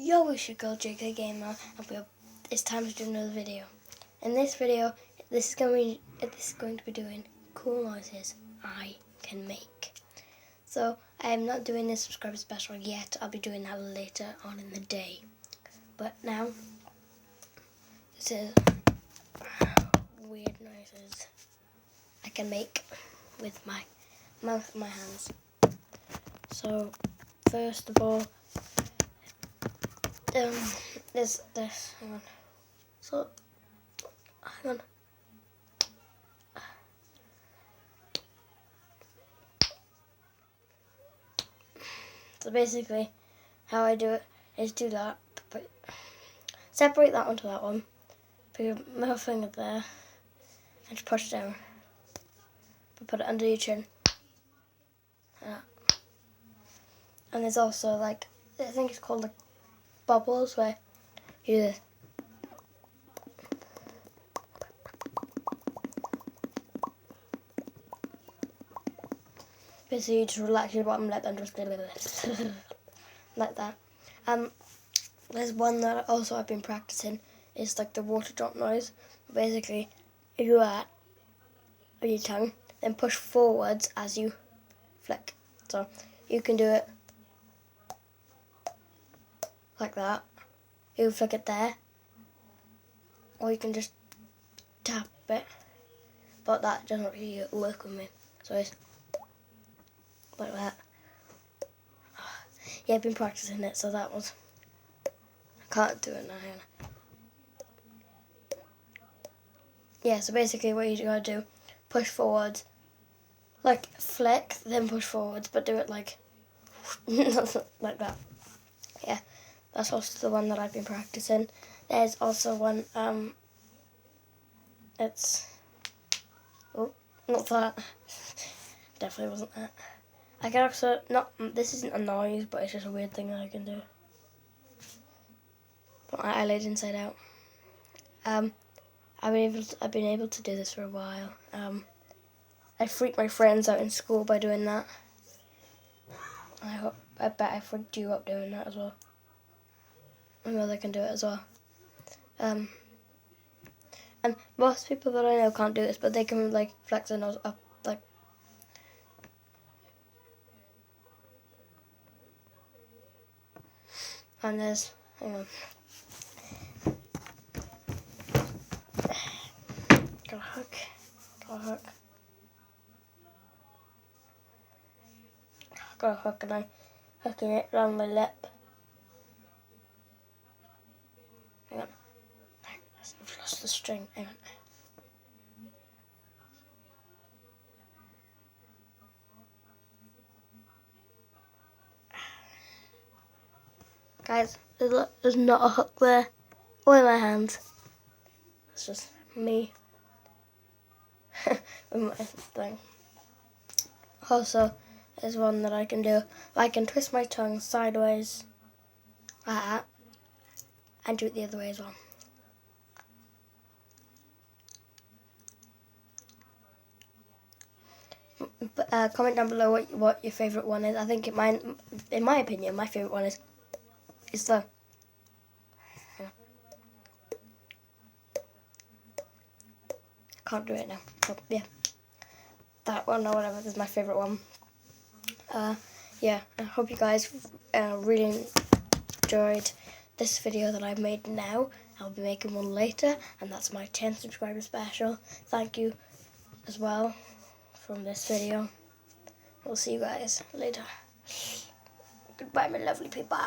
Yo, it's your girl JK Gamer, and it's time to do another video. In this video, this is going to be doing cool noises I can make. So I am not doing this subscriber special yet. I'll be doing that later on in the day. But now, this is weird noises I can make with my mouth and my hands. So first of all, there's this. Hang on. So, hang on. So basically, how I do it is do that, but separate that onto that one. Put your middle finger there, and just push down. But put it under your chin. Like that. And there's also like, I think it's called like bubbles, where you do this. Basically, you just relax your bottom lip and just like that. There's one that also I've been practicing. It's like the water drop noise. Basically, if you are with your tongue, then push forwards as you flick. So you can do it like that. You flick it there, or you can just tap it. But that doesn't really work with me. So it's like that. Yeah, I've been practicing it, so that was. I can't do it now. Yeah, so basically what you gotta do, push forwards, like flick, then push forwards, but do it like, like that. Yeah, that's also the one that I've been practicing. There's also one, it's, oh, not that, definitely wasn't that. I can also, this isn't a noise, but it's just a weird thing that I can do. Put my eyelid inside out. I've been able to do this for a while. I freaked my friends out in school by doing that. I bet I freaked you up doing that as well. My mother can do it as well. And most people that I know can't do this, but they can like flex their nose up, like. And there's, hang on. Got a hook. Got a hook and I'm hooking it around my lip. Hang on. I've lost the string. Hang on. Guys, there's not a hook there or in my hands. It's just me with my thing. Also, there's one that I can do. I can twist my tongue sideways like that and do it the other way as well. But comment down below what your favourite one is. I think in my opinion, my favourite one is the. Can't do it now. But yeah, that one or whatever is my favourite one. Yeah, I hope you guys really enjoyed this video that I've made now. I'll be making one later, and that's my 10 subscriber special. Thank you as well from this video. We'll see you guys later. Goodbye, my lovely people.